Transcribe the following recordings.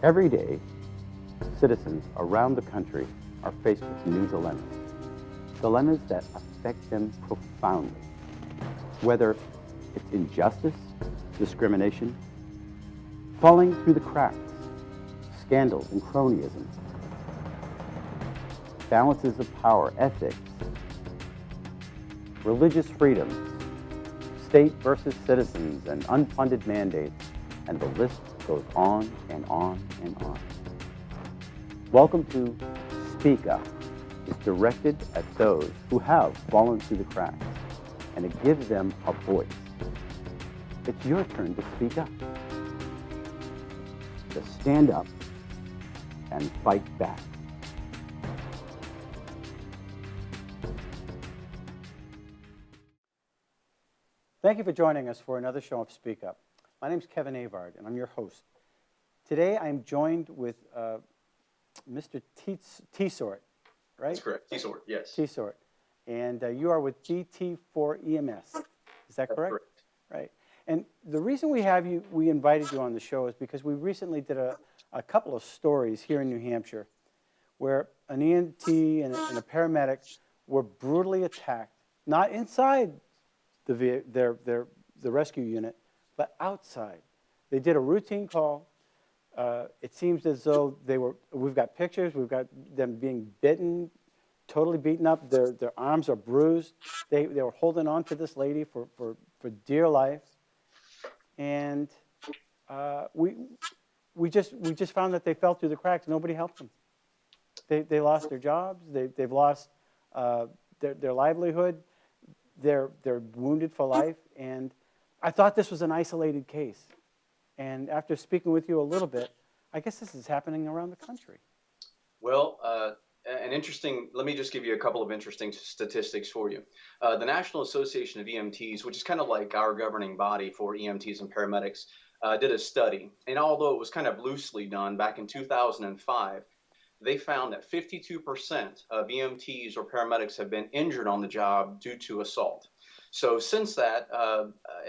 Every day, citizens around the country are faced with new dilemmas. Dilemmas that affect them profoundly. Whether it's injustice, discrimination, falling through the cracks, scandals and cronyism, balances of power, ethics, religious freedoms, state versus citizens, and unfunded mandates, and the list goes on and on and on. Welcome to Speak Up. It's directed at those who have fallen through the cracks, and it gives them a voice. It's your turn to speak up, to stand up and fight back. Thank you for joining us for another show of Speak Up. My name is Kevin Avard, and I'm your host. Today, I'm joined with Mr. Teitsort, right? That's correct. Teitsort, yes. Teitsort. And you are with DT4EMS. Is that correct? Correct. Right. And the reason we invited you on the show is because we recently did a couple of stories here in New Hampshire where an EMT and a paramedic were brutally attacked, not inside the rescue unit, but outside. They did a routine call. It seems as though we've got pictures, we've got them being bitten, totally beaten up. Their arms are bruised. They were holding on to this lady for dear life. And we just found that they fell through the cracks. Nobody helped them. They lost their jobs. They've lost their livelihood. They're wounded for life. And I thought this was an isolated case. And after speaking with you a little bit, I guess this is happening around the country. Well, let me just give you a couple of interesting statistics for you. The National Association of EMTs, which is kind of like our governing body for EMTs and paramedics, did a study. And although it was kind of loosely done back in 2005, they found that 52% of EMTs or paramedics have been injured on the job due to assault. So since that,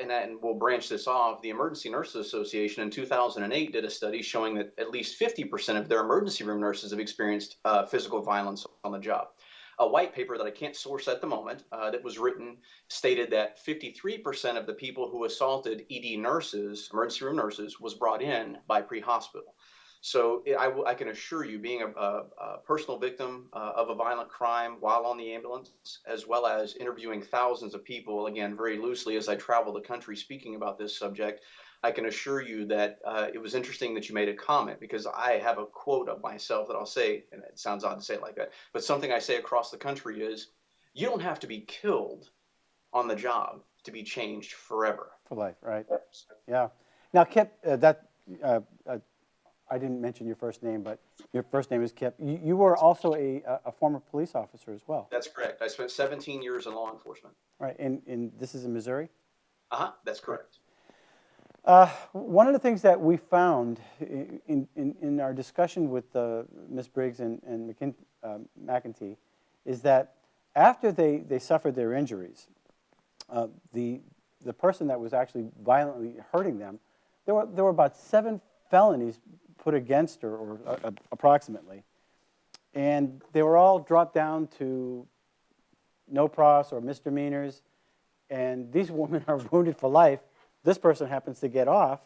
and we'll branch this off, the Emergency Nurses Association in 2008 did a study showing that at least 50% of their emergency room nurses have experienced physical violence on the job. A white paper that I can't source at the moment that was written stated that 53% of the people who assaulted ED nurses, emergency room nurses, was brought in by pre-hospital. So I can assure you, being a personal victim of a violent crime while on the ambulance, as well as interviewing thousands of people, again, very loosely as I travel the country speaking about this subject, I can assure you that it was interesting that you made a comment, because I have a quote of myself that I'll say, and it sounds odd to say it like that, but something I say across the country is, you don't have to be killed on the job to be changed forever. For life, right? Yeah. Now, Kip, I didn't mention your first name, but your first name is Kip. You were also a former police officer as well. That's correct. I spent 17 years in law enforcement. Right, and this is in Missouri? That's correct. One of the things that we found in our discussion with Ms. Briggs and McEntee is that after they suffered their injuries, the person that was actually violently hurting them, there were about 7 felonies put against her, or approximately, and they were all dropped down to no pros or misdemeanors, and these women are wounded for life. This person happens to get off,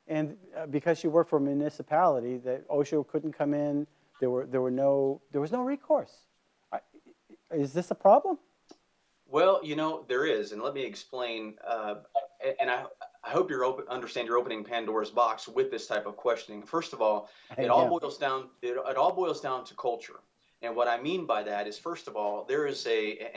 and because she worked for a municipality, that OSHA couldn't come in. There was no recourse. Is this a problem? Well, there is, and let me explain. And I hope you understand you're opening Pandora's box with this type of questioning. First of all, it all boils down to culture. And what I mean by that is, first of all, there is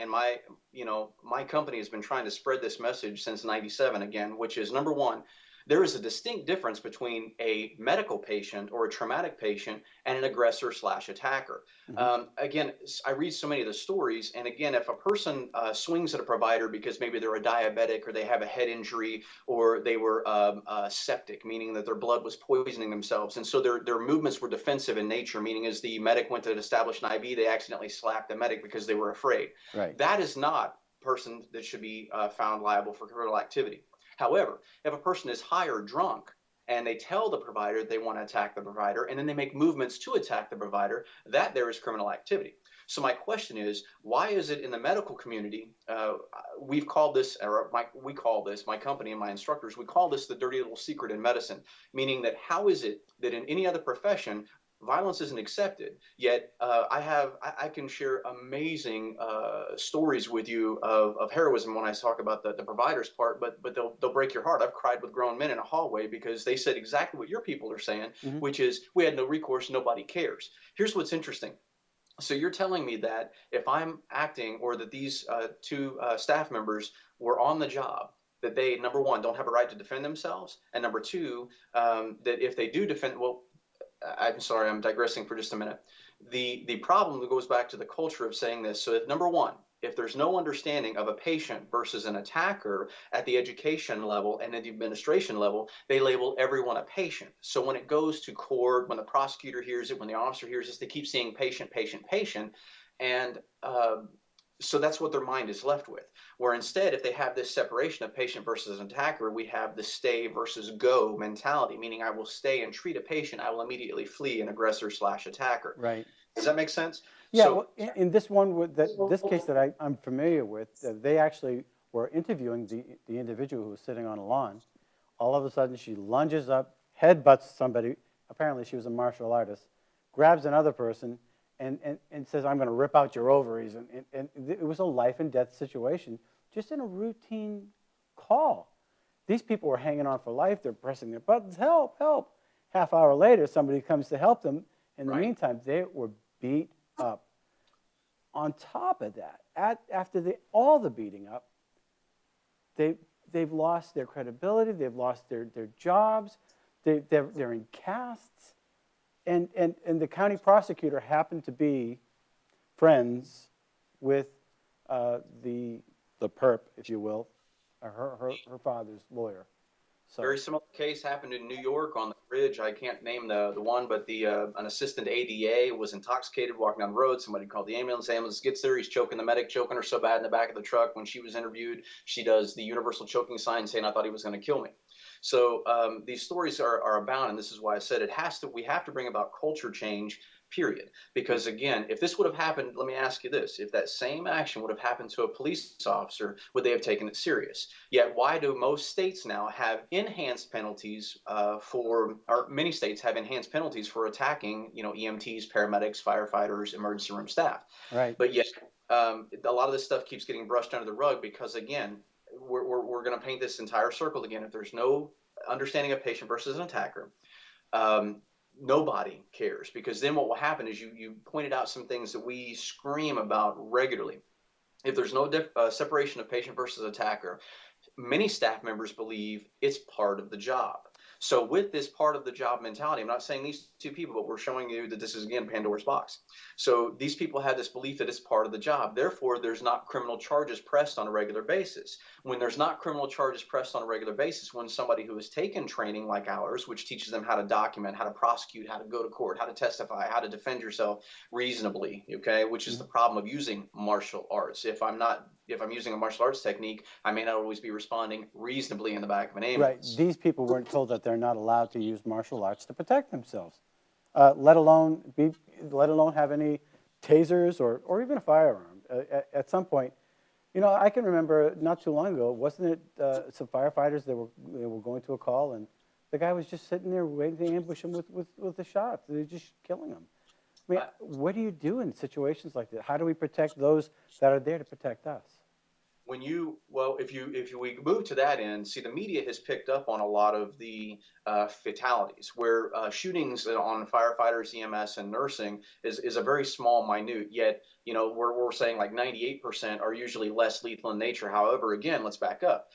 my company has been trying to spread this message since '97 again, which is, number one, there is a distinct difference between a medical patient or a traumatic patient and an aggressor/attacker. Mm-hmm. Again, I read so many of the stories, and again, if a person swings at a provider because maybe they're a diabetic or they have a head injury or they were septic, meaning that their blood was poisoning themselves, and so their movements were defensive in nature, meaning as the medic went to establish an IV, they accidentally slapped the medic because they were afraid. Right. That is not a person that should be found liable for criminal activity. However, if a person is high or drunk and they tell the provider they want to attack the provider, and then they make movements to attack the provider, that there is criminal activity. So my question is, why is it in the medical community, we've called this, we call this, my company and my instructors, we call this the dirty little secret in medicine, meaning that how is it that in any other profession, violence isn't accepted, yet I can share amazing stories with you of heroism when I talk about the provider's part, but they'll break your heart. I've cried with grown men in a hallway because they said exactly what your people are saying, which is we had no recourse, nobody cares. Here's what's interesting. So you're telling me that if I'm acting, or that these two staff members were on the job, that they, number one, don't have a right to defend themselves, and number two, that if they do defend, well, I'm sorry, I'm digressing for just a minute. The problem goes back to the culture of saying this. So if, number one, if there's no understanding of a patient versus an attacker at the education level and at the administration level, they label everyone a patient. So when it goes to court, when the prosecutor hears it, when the officer hears this, they keep seeing patient, patient, patient. And so that's what their mind is left with. Where instead, if they have this separation of patient versus attacker, we have the stay versus go mentality, meaning I will stay and treat a patient, I will immediately flee an aggressor/attacker. Right. Does that make sense? Yeah, So, well, in this one, this case that I'm familiar with, they actually were interviewing the individual who was sitting on a lawn. All of a sudden, she lunges up, headbutts somebody. Apparently, she was a martial artist, grabs another person, and says, I'm going to rip out your ovaries. And it was a life and death situation, just in a routine call. These people were hanging on for life. They're pressing their buttons, help, help. Half hour later, somebody comes to help them. In the meantime, they were beat up. On top of that, after all the beating up, they've lost their credibility, they've lost their jobs, they're in casts, and the county prosecutor happened to be friends with the perp, if you will, her father's lawyer. So, very similar case happened in New York on the bridge. I can't name the one, but an assistant ADA was intoxicated walking down the road. Somebody called the ambulance. The ambulance gets there. He's choking the medic, choking her so bad in the back of the truck. When she was interviewed, she does the universal choking sign saying, I thought he was going to kill me. So these stories are abound, and this is why I said we have to bring about culture change, period. Because again, if this would have happened, let me ask you this, if that same action would have happened to a police officer, would they have taken it serious? Yet why do most states now have enhanced penalties or many states have enhanced penalties for attacking, EMTs, paramedics, firefighters, emergency room staff? right. But yet a lot of this stuff keeps getting brushed under the rug because, again, we're going to paint this entire circle again. If there's no understanding of patient versus an attacker, nobody cares, because then what will happen is you pointed out some things that we scream about regularly. If there's no separation of patient versus attacker, many staff members believe it's part of the job. So with this part of the job mentality, I'm not saying these two people, but we're showing you that this is, again, Pandora's box. So these people have this belief that it's part of the job. Therefore, there's not criminal charges pressed on a regular basis. When there's not criminal charges pressed on a regular basis, when somebody who has taken training like ours, which teaches them how to document, how to prosecute, how to go to court, how to testify, how to defend yourself reasonably, okay, which is the problem of using martial arts. If I'm using a martial arts technique, I may not always be responding reasonably in the back of an ambulance. Right. These people weren't told that they're not allowed to use martial arts to protect themselves, let alone have any tasers or even a firearm. At some point, I can remember not too long ago, wasn't it some firefighters that were going to a call, and the guy was just sitting there waiting to ambush him with the shots. They're just killing him. I mean, what do you do in situations like that? How do we protect those that are there to protect us? If we move to that end, see, the media has picked up on a lot of the fatalities, where shootings on firefighters, EMS, and nursing is a very small, minute. Yet, we're saying like 98% are usually less lethal in nature. However, again, let's back up.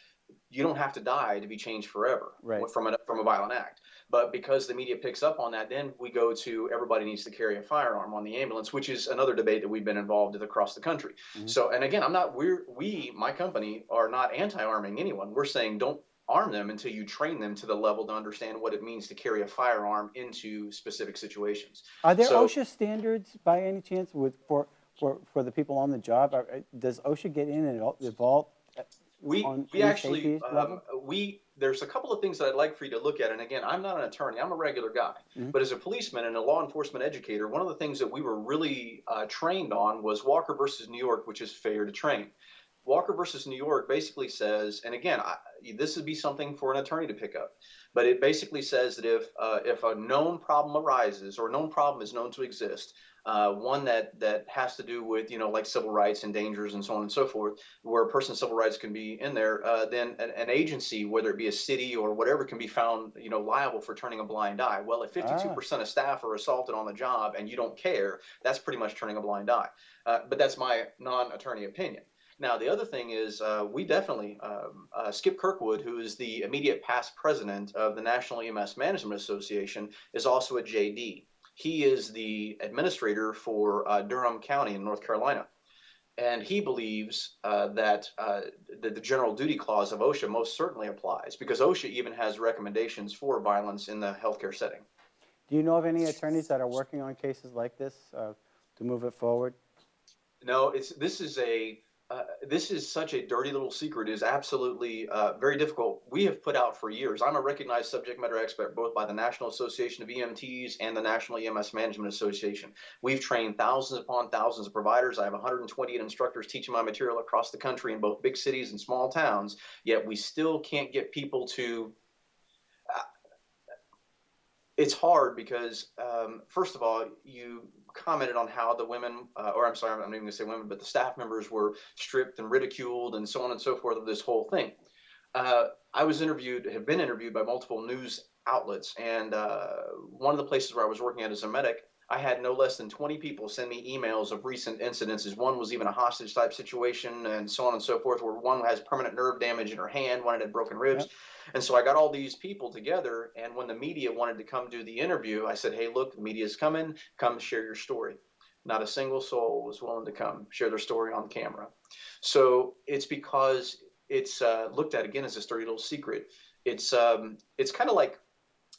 You don't have to die to be changed forever from a violent act. But because the media picks up on that, then we go to everybody needs to carry a firearm on the ambulance, which is another debate that we've been involved with across the country. Mm-hmm. So, and again, my company are not anti-arming anyone. We're saying don't arm them until you train them to the level to understand what it means to carry a firearm into specific situations. Are there OSHA standards by any chance for the people on the job? Does OSHA get in and involve? We actually there's a couple of things that I'd like for you to look at. And again, I'm not an attorney, I'm a regular guy. But as a policeman and a law enforcement educator, one of the things that we were really trained on was Walker versus New York, which is failure to train. Walker versus New York basically says, and again, this would be something for an attorney to pick up, but it basically says that if a known problem arises, or a known problem is known to exist, one that has to do with, like civil rights and dangers and so on and so forth, where a person's civil rights can be in there, then an agency, whether it be a city or whatever, can be found, liable for turning a blind eye. Well, if 52% of staff are assaulted on the job and you don't care, that's pretty much turning a blind eye. But that's my non-attorney opinion. Now, the other thing is we definitely, Skip Kirkwood, who is the immediate past president of the National EMS Management Association, is also a JD. He is the administrator for Durham County in North Carolina. And he believes that the general duty clause of OSHA most certainly applies, because OSHA even has recommendations for violence in the healthcare setting. Do you know of any attorneys that are working on cases like this to move it forward? No, this is such a dirty little secret. It is absolutely very difficult. We have put out for years. I'm a recognized subject matter expert both by the National Association of EMTs and the National EMS Management Association. We've trained thousands upon thousands of providers. I have 128 instructors teaching my material across the country in both big cities and small towns, yet we still can't get people to it's hard because, first of all, you commented on how the women, or I'm sorry, I'm not even going to say women, but the staff members were stripped and ridiculed and so on and so forth of this whole thing. I have been interviewed by multiple news outlets, and one of the places where I was working at as a medic, I had no less than 20 people send me emails of recent incidences. One was even a hostage type situation and so on and so forth, where one has permanent nerve damage in her hand, one had broken ribs. Yep. And so I got all these people together, and when the media wanted to come do the interview, I said, hey, look, the media's coming, come share your story. Not a single soul was willing to come share their story on camera. So it's because it's looked at, again, as this dirty little secret. It's kind of like,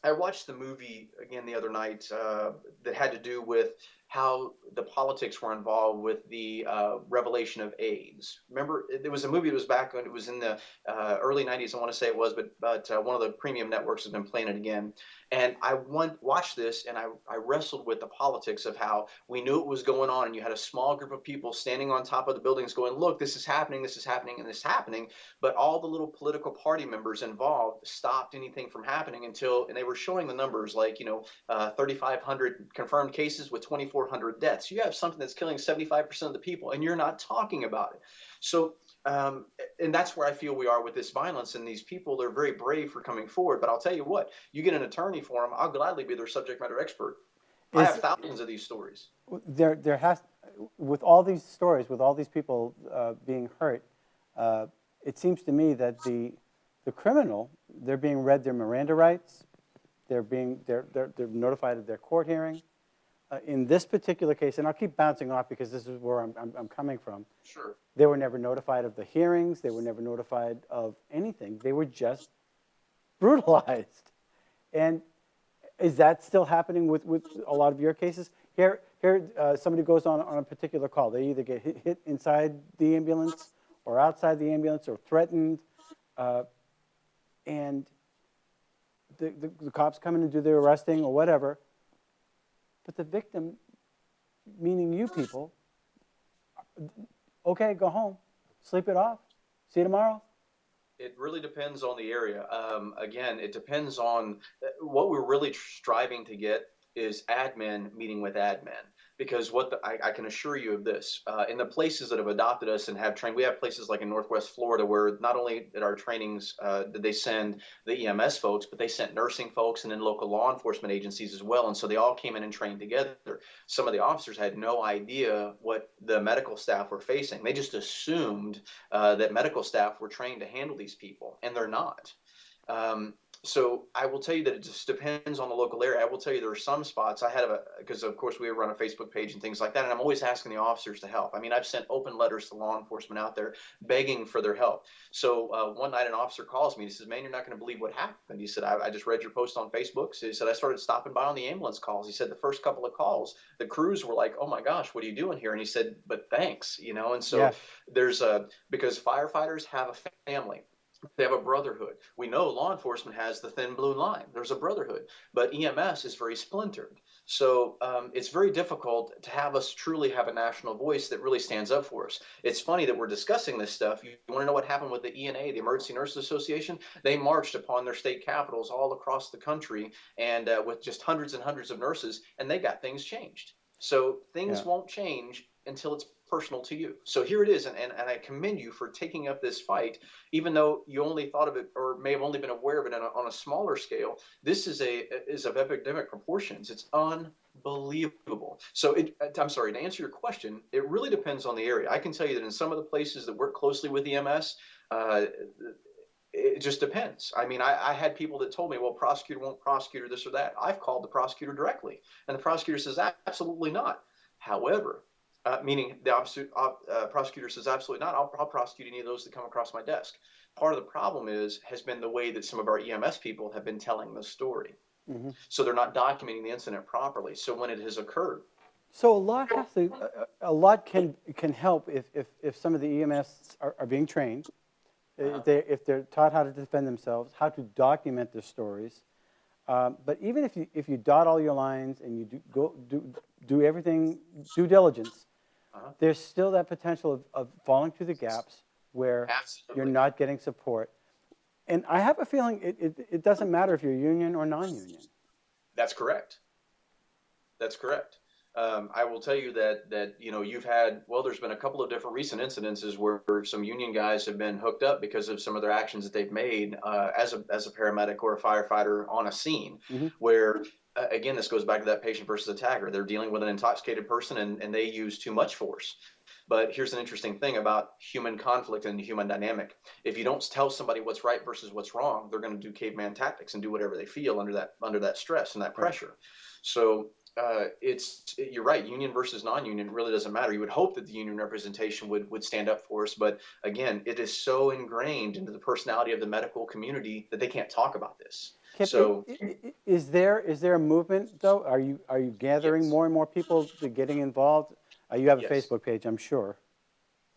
I watched the movie again the other night that had to do with how the politics were involved with the revelation of AIDS. Remember, there was a movie that was back when it was in the early 90s, I want to say it was, but one of the premium networks has been playing it again. And I watched this, and I wrestled with the politics of how we knew it was going on, and you had a small group of people standing on top of the buildings going, look, this is happening, and this is happening. But all the little political party members involved stopped anything from happening and they were showing the numbers like, 3,500 confirmed cases with 2,400 deaths. You have something that's killing 75% of the people, and you're not talking about it. So, and that's where I feel we are with this violence, and these people, they're very brave for coming forward. But I'll tell you what, you get an attorney for them, I'll gladly be their subject matter expert. I have thousands of these stories. With all these stories, with all these people being hurt, it seems to me that the criminal, they're being read their Miranda rights, they're notified of their court hearing. In this particular case, and I'll keep bouncing off because this is where I'm coming from. Sure. They were never notified of the hearings. They were never notified of anything. They were just brutalized. And is that still happening with a lot of your cases? Here, somebody goes on a particular call. They either get hit inside the ambulance or outside the ambulance or threatened, and the cops come in and do their arresting or whatever. But the victim, meaning you people, okay, go home, sleep it off, see you tomorrow. It really depends on the area. Again, it depends on what we're really striving to get is admin meeting with admin. Because I can assure you of this, in the places that have adopted us and have trained, we have places like in Northwest Florida where not only at our trainings did they send the EMS folks, but they sent nursing folks and then local law enforcement agencies as well. And so they all came in and trained together. Some of the officers had no idea what the medical staff were facing. They just assumed that medical staff were trained to handle these people, and they're not. So I will tell you that it just depends on the local area. I will tell you there are some spots because of course we run a Facebook page and things like that, and I'm always asking the officers to help. I mean, I've sent open letters to law enforcement out there begging for their help. So one night an officer calls me and he says, man, you're not going to believe what happened. He said, I just read your post on Facebook. So he said, I started stopping by on the ambulance calls. He said the first couple of calls, the crews were like, oh my gosh, what are you doing here? And he said, but thanks, and so there's because firefighters have a family. They have a brotherhood. We know law enforcement has the thin blue line. There's a brotherhood, but EMS is very splintered. So it's very difficult to have us truly have a national voice that really stands up for us. It's funny that we're discussing this stuff. You want to know what happened with the ENA, the Emergency Nurses Association? They marched upon their state capitals all across the country, and with just hundreds and hundreds of nurses, and they got things changed. So things Yeah. won't change until it's personal to you. So here it is, and I commend you for taking up this fight, even though you only thought of it or may have only been aware of it on a smaller scale. This is of epidemic proportions. It's unbelievable. So I'm sorry, to answer your question, it really depends on the area. I can tell you that in some of the places that work closely with EMS, it just depends. I mean, I had people that told me, well, prosecutor won't prosecute or this or that. I've called the prosecutor directly, and the prosecutor says, absolutely not. However, meaning the prosecutor says, absolutely not. I'll prosecute any of those that come across my desk. Part of the problem has been the way that some of our EMS people have been telling the story. Mm-hmm. So they're not documenting the incident properly. So when it has occurred. So a lot can help if some of the EMS are being trained, if they're taught how to defend themselves, how to document their stories. But even if you dot all your lines and you do everything due diligence, there's still that potential of falling through the gaps where Absolutely. you're not getting support. And I have a feeling it doesn't matter if you're union or non-union. That's correct. That's correct. I will tell you that you've had, well, there's been a couple of different recent incidences where some union guys have been hooked up because of some of their actions that they've made as a paramedic or a firefighter on a scene, Mm-hmm. where again, this goes back to that patient versus attacker. They're dealing with an intoxicated person and they use too much force. But here's an interesting thing about human conflict and the human dynamic. If you don't tell somebody what's right versus what's wrong, they're going to do caveman tactics and do whatever they feel under that stress and that pressure. So you're right. Union versus non-union really doesn't matter. You would hope that the union representation would stand up for us, but again, it is so ingrained into the personality of the medical community that they can't talk about this. Kip, So is there a movement though? Are you gathering Yes. more and more people to getting involved? You have a Yes. Facebook page, I'm sure.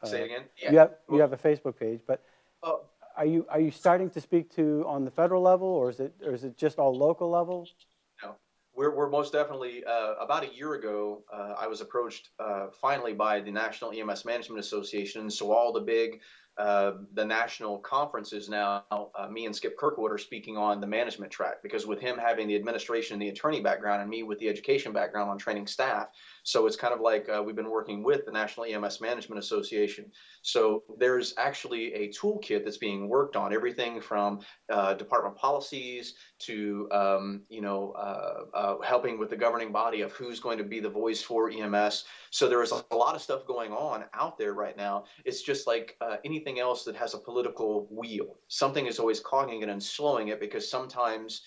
Say it again. Yeah. You have a Facebook page, but are you starting to speak to on the federal level, or is it just all local level? No, we're most definitely. About a year ago, I was approached finally by the National EMS Management Association. So all the national conferences now, me and Skip Kirkwood are speaking on the management track, because with him having the administration and the attorney background and me with the education background on training staff. So it's kind of like we've been working with the National EMS Management Association. So there's actually a toolkit that's being worked on, everything from department policies to helping with the governing body of who's going to be the voice for EMS. So there is a lot of stuff going on out there right now. It's just like anything else that has a political wheel. Something is always clogging it and slowing it, because sometimes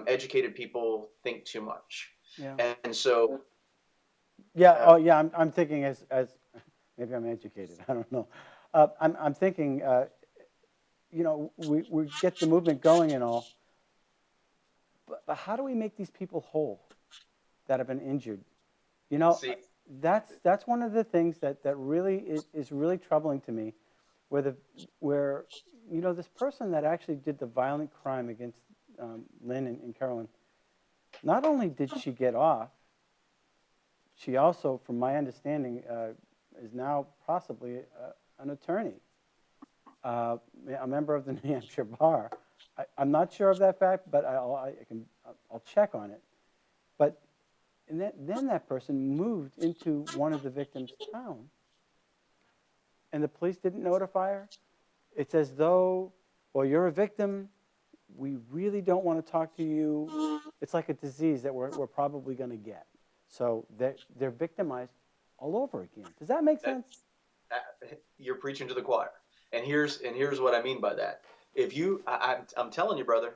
educated people think too much. Yeah. And so. Yeah. Oh, yeah. I'm thinking as maybe I'm educated. I don't know. I'm thinking. We get the movement going and all, but how do we make these people whole that have been injured? See, that's one of the things that really is really troubling to me, where this person that actually did the violent crime against Lynn and Carylyn, not only did she get off, she also, from my understanding, is now possibly an attorney, a member of the New Hampshire bar. I'm not sure of that fact, but I'll check on it. But then that person moved into one of the victims' town, and the police didn't notify her. It's as though, well, you're a victim. We really don't want to talk to you. It's like a disease that we're probably going to get. So they're victimized all over again. Does that make sense? You're preaching to the choir. And here's what I mean by that. I'm telling you, brother,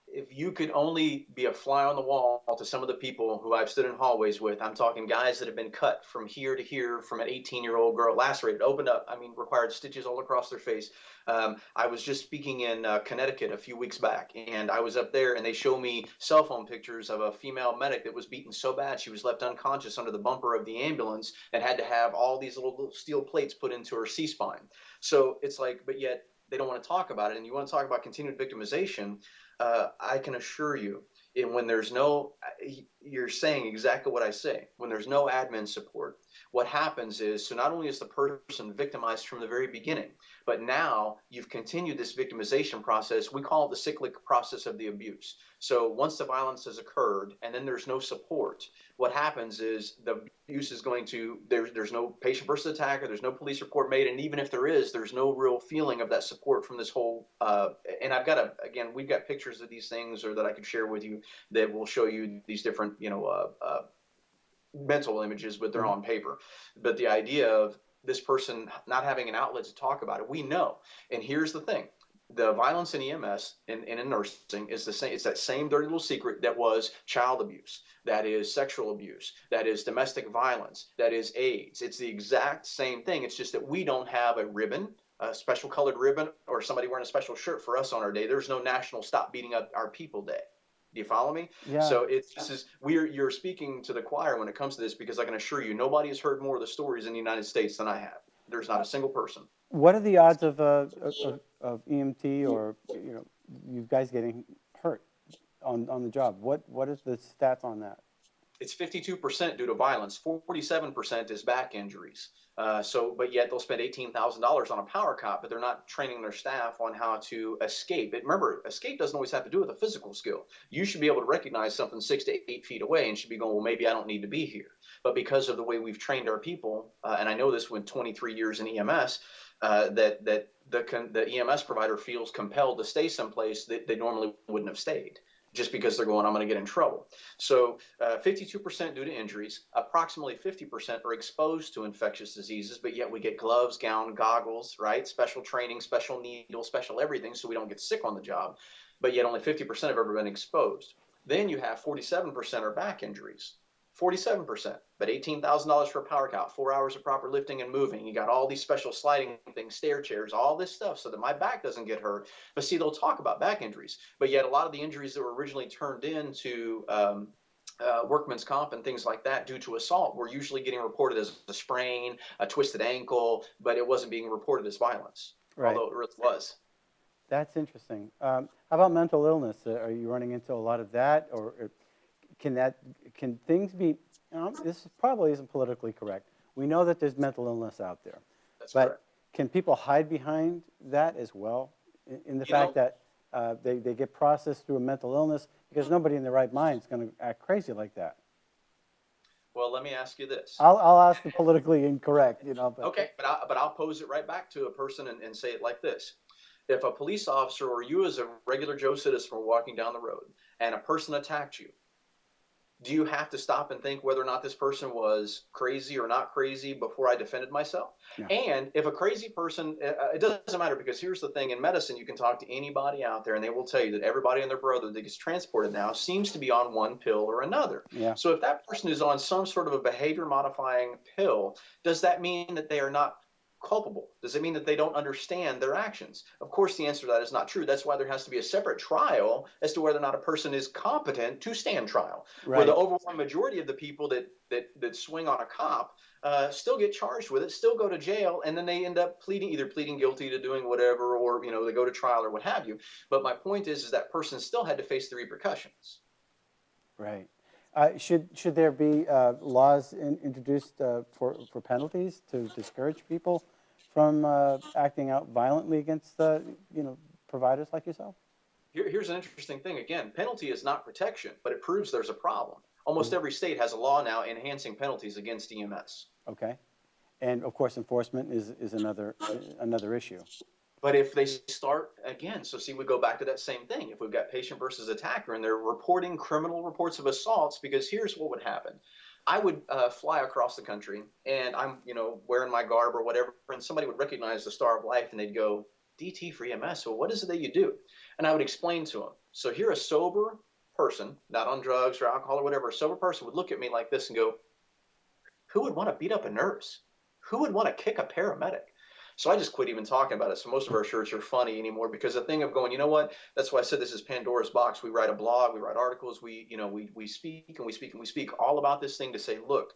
if you could only be a fly on the wall to some of the people who I've stood in hallways with, I'm talking guys that have been cut from here to here, from an 18-year-old girl, lacerated, opened up, required stitches all across their face. I was just speaking in Connecticut a few weeks back, and I was up there, and they show me cell phone pictures of a female medic that was beaten so bad she was left unconscious under the bumper of the ambulance and had to have all these little steel plates put into her C-spine. So it's like, but yet they don't want to talk about it. And you want to talk about continued victimization. I can assure you, when there's no, you're saying exactly what I say. When there's no admin support, what happens is, so not only is the person victimized from the very beginning, but now you've continued this victimization process. We call it the cyclic process of the abuse. So once the violence has occurred and then there's no support, what happens is the abuse is going to, there's no patient versus attacker, there's no police report made, and even if there is, there's no real feeling of that support from this whole, and I've got again, we've got pictures of these things, or that I could share with you, that will show you these different, mental images, but they're on paper. But the idea of this person not having an outlet to talk about it, we know. And here's the thing. The violence in EMS and in nursing is the same. It's that same dirty little secret that was child abuse, that is sexual abuse, that is domestic violence, that is AIDS. It's the exact same thing. It's just that we don't have a ribbon, a special colored ribbon, or somebody wearing a special shirt for us on our day. There's no National Stop Beating Up Our People Day. Do you follow me? Yeah. So it's just you're speaking to the choir when it comes to this, because I can assure you, nobody has heard more of the stories in the United States than I have. There's not a single person. What are the odds of EMT or you guys getting hurt on the job? What is the stats on that? It's 52% due to violence. 47% is back injuries. But yet they'll spend $18,000 on a power cop, but they're not training their staff on how to escape. Remember, escape doesn't always have to do with a physical skill. You should be able to recognize something 6 to 8 feet away and should be going, well, maybe I don't need to be here. But because of the way we've trained our people, and I know this with 23 years in EMS, that the EMS provider feels compelled to stay someplace that they normally wouldn't have stayed, just because they're going, I'm going to get in trouble. So 52% due to injuries, approximately 50% are exposed to infectious diseases, but yet we get gloves, gown, goggles, right? Special training, special needles, special everything, so we don't get sick on the job, but yet only 50% have ever been exposed. Then you have 47% are back injuries. 47%, but $18,000 for a power cop, 4 hours of proper lifting and moving. You got all these special sliding things, stair chairs, all this stuff so that my back doesn't get hurt. But see, they'll talk about back injuries, but yet a lot of the injuries that were originally turned into workman's comp and things like that due to assault were usually getting reported as a sprain, a twisted ankle, but it wasn't being reported as violence, right, although it really was. That's interesting. How about mental illness? Are you running into a lot of that, or can things be, this probably isn't politically correct. We know that there's mental illness out there. That's but correct. Can people hide behind that as well, in the fact that they get processed through a mental illness, because nobody in their right mind is going to act crazy like that? Well, let me ask you this. I'll ask the politically incorrect, But, okay, but I'll pose it right back to a person and say it like this. If a police officer or you as a regular Joe citizen were walking down the road and a person attacked you, do you have to stop and think whether or not this person was crazy or not crazy before I defended myself? No. And if a crazy person, it doesn't matter, because here's the thing. In medicine, you can talk to anybody out there and they will tell you that everybody and their brother that gets transported now seems to be on one pill or another. Yeah. So if that person is on some sort of a behavior modifying pill, does that mean that they are not culpable? Does it mean that they don't understand their actions? Of course, the answer to that is not true. That's why there has to be a separate trial as to whether or not a person is competent to stand trial. Right. Where the overwhelming majority of the people that swing on a cop still get charged with it, still go to jail, and then they end up either pleading guilty to doing whatever, or they go to trial or what have you. But my point is that person still had to face the repercussions. Right. Should there be laws introduced for penalties to discourage people from acting out violently against providers like yourself? Here's an interesting thing. Again, penalty is not protection, but it proves there's a problem. Almost every state has a law now enhancing penalties against EMS. Okay, and of course enforcement is another issue. But if they start again, so see, we go back to that same thing. If we've got patient versus attacker and they're reporting criminal reports of assaults, because here's what would happen. I would fly across the country and I'm, wearing my garb or whatever, and somebody would recognize the Star of Life and they'd go, DT4EMS, so what is it that you do? And I would explain to them. So here a sober person, not on drugs or alcohol or whatever, a sober person would look at me like this and go, who would want to beat up a nurse? Who would want to kick a paramedic? So I just quit even talking about it. So most of our shirts are funny anymore, because the thing of going, you know what? That's why I said this is Pandora's box. We write a blog, we write articles, we speak and we speak and we speak all about this thing to say, look,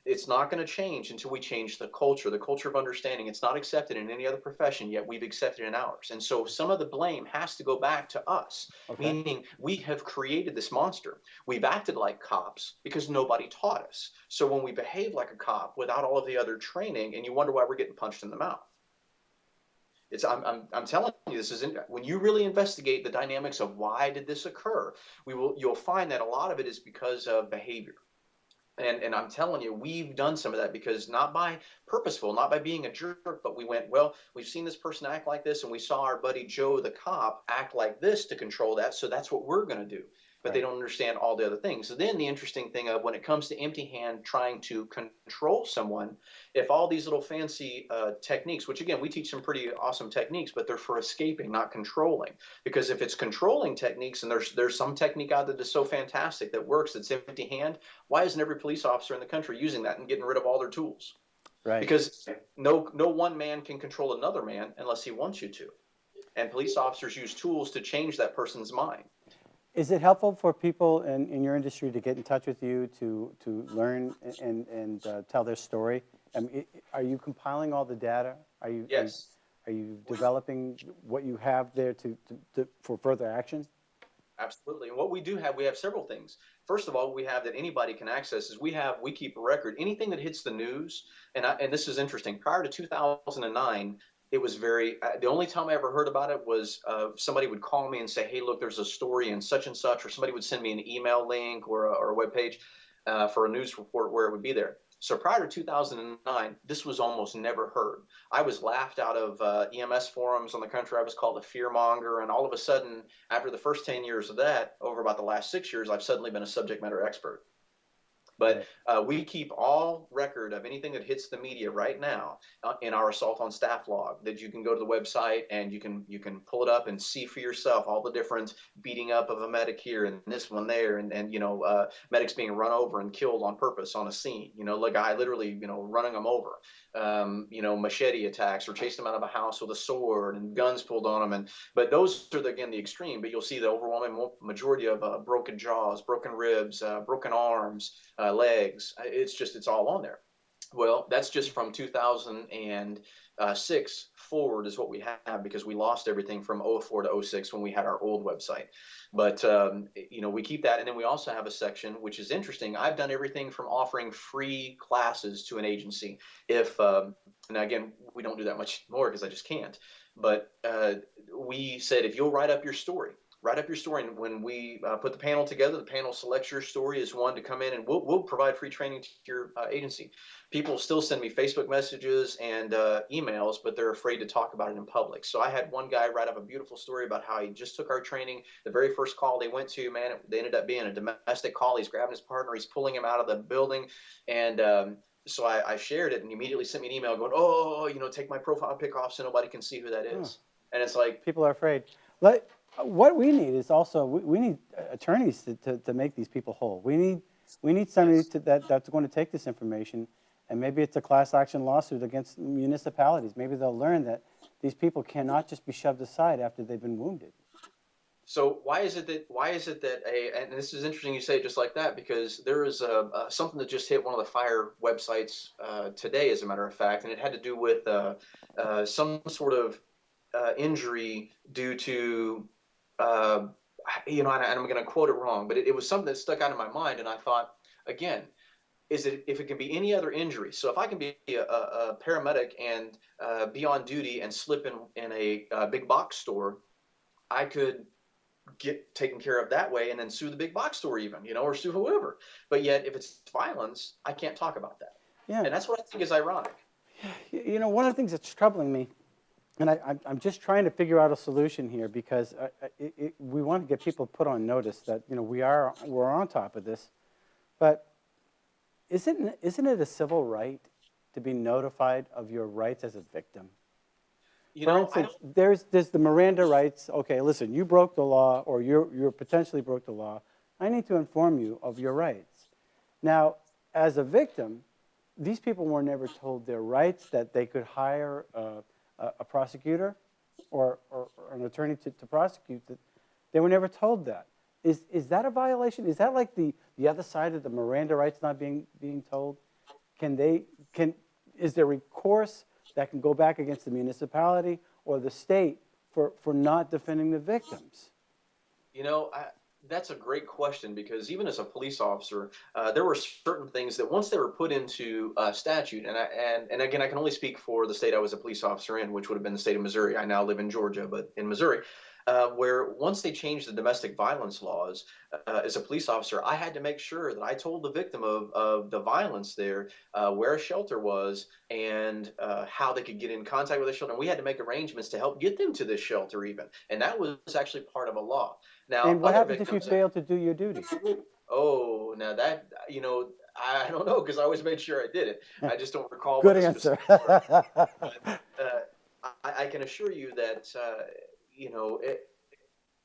It's not going to change until we change the culture of understanding. It's not accepted in any other profession, yet we've accepted in ours. And so some of the blame has to go back to us, Okay. meaning we have created this monster. We've acted like cops because nobody taught us. So when we behave like a cop without all of the other training, and you wonder why we're getting punched in the mouth. I'm telling you, this is when you really investigate the dynamics of why did this occur, you'll find that a lot of it is because of behavior. And I'm telling you, we've done some of that because not by purposeful, not by being a jerk, but we went, well, we've seen this person act like this, and we saw our buddy Joe, the cop, act like this to control that. So that's what we're going to do. But they don't understand all the other things. So then the interesting thing of when it comes to empty hand trying to control someone, if all these little fancy techniques, which again, we teach some pretty awesome techniques, but they're for escaping, not controlling. Because if it's controlling techniques, and there's some technique out there that's so fantastic that works, that's empty hand, why isn't every police officer in the country using that and getting rid of all their tools? Right. Because no one man can control another man unless he wants you to. And police officers use tools to change that person's mind. Is it helpful for people in your industry to get in touch with you to learn and tell their story? I mean, are you compiling all the data? Yes. Are you developing what you have there for further action? Absolutely. And what we do have, we have several things. First of all, we have that anybody can access is we keep a record. Anything that hits the news, and this is interesting. Prior to 2009, it was the only time I ever heard about it was somebody would call me and say, hey, look, there's a story in such and such, or somebody would send me an email link or a web page for a news report where it would be there. So prior to 2009, this was almost never heard. I was laughed out of EMS forums on the country. I was called a fearmonger. And all of a sudden, after the first 10 years of that, over about the last 6 years, I've suddenly been a subject matter expert. But we keep all record of anything that hits the media right now in our assault on staff log that you can go to the website and you can pull it up and see for yourself all the different beating up of a medic here and this one there and medics being run over and killed on purpose on a scene. A guy literally running them over. Machete attacks or chasing them out of a house with a sword and guns pulled on them. But those are again the extreme. But you'll see the overwhelming majority of broken jaws, broken ribs, broken arms. Legs. It's all on there. Well, that's just from 2006 forward is what we have because we lost everything from 04 to 06 when we had our old website. But, we keep that. And then we also have a section, which is interesting. I've done everything from offering free classes to an agency. And again, we don't do that much more because I just can't. But we said, if you'll write up your story, and when we put the panel together, the panel selects your story as one to come in, and we'll provide free training to your agency. People still send me Facebook messages and emails, but they're afraid to talk about it in public. So I had one guy write up a beautiful story about how he just took our training. The very first call they went to, they ended up being a domestic call. He's grabbing his partner, he's pulling him out of the building, and so I shared it, and he immediately sent me an email going, take my profile pic off so nobody can see who that is. And it's like people are afraid. What we need is also we need attorneys to make these people whole. We need somebody that's going to take this information, and maybe it's a class action lawsuit against municipalities. Maybe they'll learn that these people cannot just be shoved aside after they've been wounded. So why is it that and this is interesting you say it just like that, because there is something that just hit one of the fire websites today, as a matter of fact, and it had to do with some sort of injury due to and I'm going to quote it wrong, but it was something that stuck out in my mind, and I thought, again, if it can be any other injury. So if I can be a paramedic and be on duty and slip in a big box store, I could get taken care of that way and then sue the big box store even, or sue whoever. But yet, if it's violence, I can't talk about that. Yeah. And that's what I think is ironic. One of the things that's troubling me, and I'm just trying to figure out a solution here because we want to get people put on notice that we're on top of this, but isn't it a civil right to be notified of your rights as a victim? For instance, there's the Miranda rights. Okay, listen, you broke the law, or you potentially broke the law. I need to inform you of your rights. Now, as a victim, these people were never told their rights, that they could hire a prosecutor or an attorney to prosecute. They were never told that. Is that a violation? Is that like the other side of the Miranda rights not being told? is there recourse that can go back against the municipality or the state for not defending the victims? That's a great question, because even as a police officer, there were certain things that once they were put into statute, and again, I can only speak for the state I was a police officer in, which would have been the state of Missouri. I now live in Georgia, but in Missouri, where once they changed the domestic violence laws, as a police officer, I had to make sure that I told the victim of the violence there where a shelter was and how they could get in contact with the shelter. And we had to make arrangements to help get them to this shelter even. And that was actually part of a law. Now, And what happens if you fail to do your duty? Oh, now that, I don't know, because I always made sure I did it. I just don't recall. Good answer. But, I can assure you that,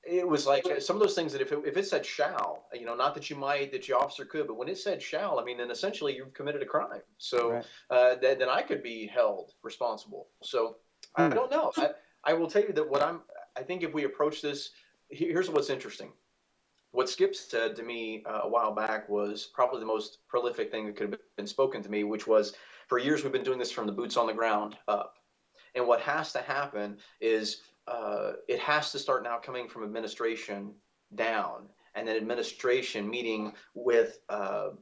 it was like some of those things that if it said shall, not that that your officer could, but when it said shall, I mean, then essentially you've committed a crime. So right. Then I could be held responsible. So I don't know. I will tell you that I think if we approach this, here's what's interesting. What Skip said to me a while back was probably the most prolific thing that could have been spoken to me, which was, for years we've been doing this from the boots on the ground up. And what has to happen is it has to start now coming from administration down, and then administration meeting with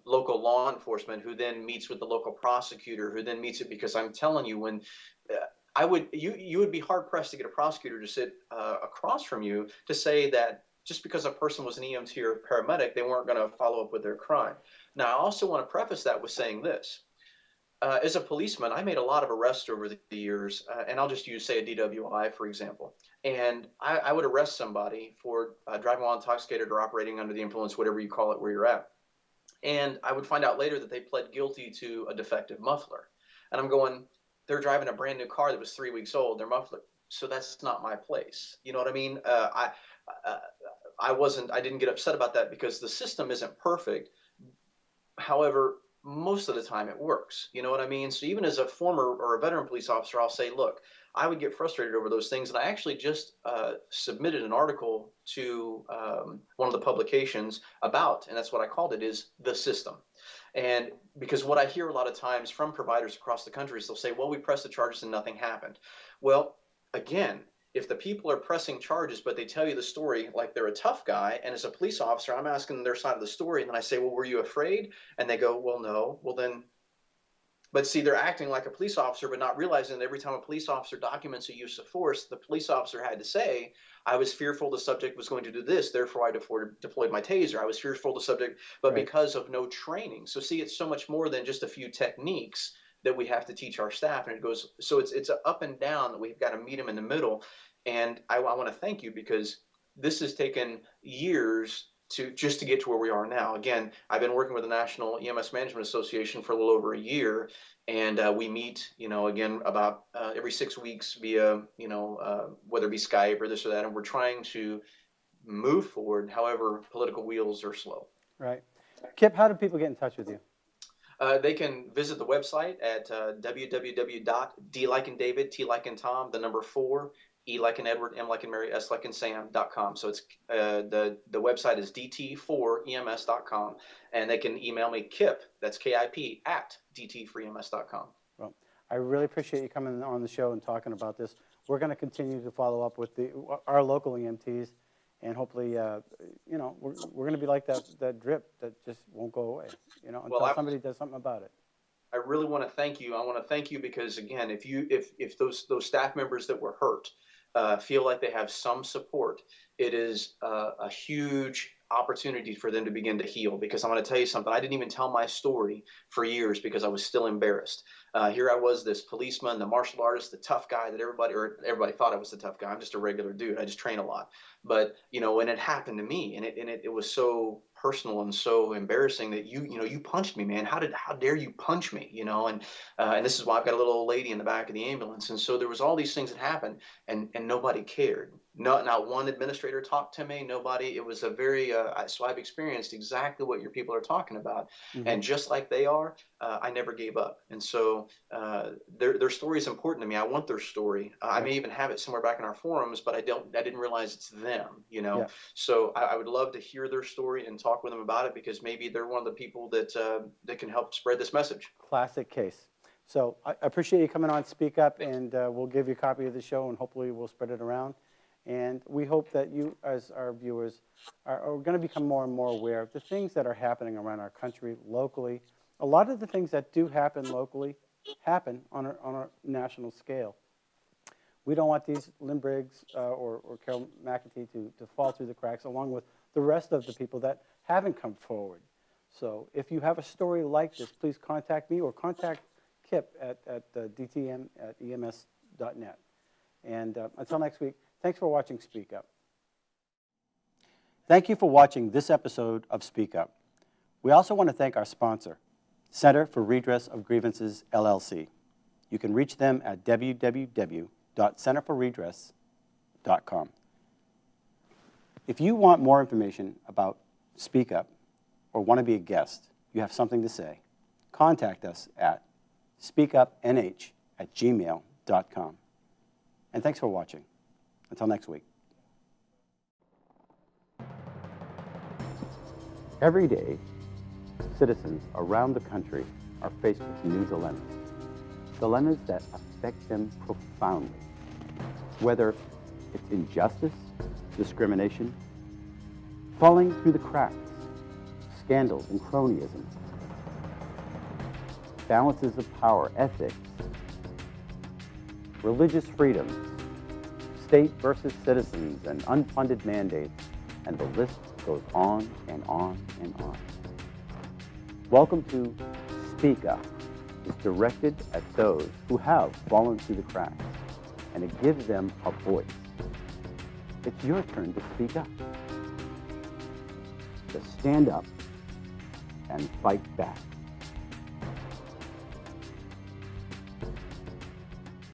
local law enforcement, who then meets with the local prosecutor, who then meets it, because I'm telling you, when you would be hard pressed to get a prosecutor to sit across from you to say that just because a person was an EMT or a paramedic, they weren't going to follow up with their crime. Now, I also want to preface that with saying this. As a policeman, I made a lot of arrests over the years, and I'll just use, say, a DWI, for example. And I would arrest somebody for driving while intoxicated or operating under the influence, whatever you call it, where you're at. And I would find out later that they pled guilty to a defective muffler. And I'm going, they're driving a brand new car that was 3 weeks old, their muffler. So that's not my place. You know what I mean? I didn't get upset about that because the system isn't perfect. However, most of the time it works. You know what I mean? So even as a former or a veteran police officer, I'll say, look, I would get frustrated over those things. And I actually just submitted an article to one of the publications about, and that's what I called it, is the system. And because what I hear a lot of times from providers across the country is they'll say, well, we pressed the charges and nothing happened. Well, again, if the people are pressing charges, but they tell you the story like they're a tough guy, and as a police officer, I'm asking their side of the story, and then I say, well, were you afraid? And they go, well, no. Well, then, but see, they're acting like a police officer, but not realizing that every time a police officer documents a use of force, the police officer had to say, I was fearful the subject was going to do this, therefore I deployed my taser. I was fearful the subject, but right. Because of no training. So see, it's so much more than just a few techniques that we have to teach our staff. And it goes, so it's an up and down that we've got to meet them in the middle. And I want to thank you, because this has taken years to get to where we are now. Again, I've been working with the National EMS Management Association for a little over a year, and we meet, again, about every 6 weeks via, whether it be Skype or this or that, and we're trying to move forward. However, political wheels are slow. Right. Kip, how do people get in touch with you? They can visit the website at www.D like in David, T like in Tom, the number 4, E like in Edward, M like in Mary, S like in Sam.com. So it's the website is DT4EMS.com, and they can email me Kip, that's KIP, at DT4EMS.com. Well, I really appreciate you coming on the show and talking about this. We're going to continue to follow up with our local EMTs, and hopefully, we're going to be like that drip that just won't go away, until somebody does something about it. I really want to thank you. I want to thank you because, again, if those staff members that were hurt feel like they have some support, it is a huge opportunity for them to begin to heal. Because I'm going to tell you something, I didn't even tell my story for years because I was still embarrassed. Here I was, this policeman, the martial artist, the tough guy that everybody thought I was the tough guy. I'm just a regular dude. I just train a lot. But, when it happened to me, and it was so personal and so embarrassing that you punched me, man. How dare you punch me, and this is why I've got a little old lady in the back of the ambulance. And so there was all these things that happened, and nobody cared. not one administrator talked to me, nobody. It was a very, so I've experienced exactly what your people are talking about. And just like they are, I never gave up. And so their story is important to me. I want their story. I may even have it somewhere back in our forums, but I didn't realize it's them, you know? Yeah. So I would love to hear their story and talk with them about it, because maybe they're one of the people that can help spread this message. Classic case. So I appreciate you coming on Speak Up, and we'll give you a copy of the show, and hopefully we'll spread it around. And we hope that you, as our viewers, are going to become more and more aware of the things that are happening around our country, locally. A lot of the things that do happen locally happen on a national scale. We don't want these Lynn Briggs or Carylyn McEntee to fall through the cracks, along with the rest of the people that haven't come forward. So if you have a story like this, please contact me or contact Kip at DT4EMS.net. And until next week, thanks for watching Speak Up. Thank you for watching this episode of Speak Up. We also want to thank our sponsor, Center for Redress of Grievances, LLC. You can reach them at www.centerforredress.com. If you want more information about Speak Up or want to be a guest, you have something to say, contact us at speakupnh@gmail.com. And thanks for watching. Until next week. Every day, citizens around the country are faced with new dilemmas that affect them profoundly. Whether it's injustice, discrimination, falling through the cracks, scandals and cronyism, balances of power, ethics, religious freedoms, state versus citizens, and unfunded mandates, and the list goes on and on and on. Welcome to Speak Up. It's directed at those who have fallen through the cracks, and it gives them a voice. It's your turn to speak up, to stand up and fight back.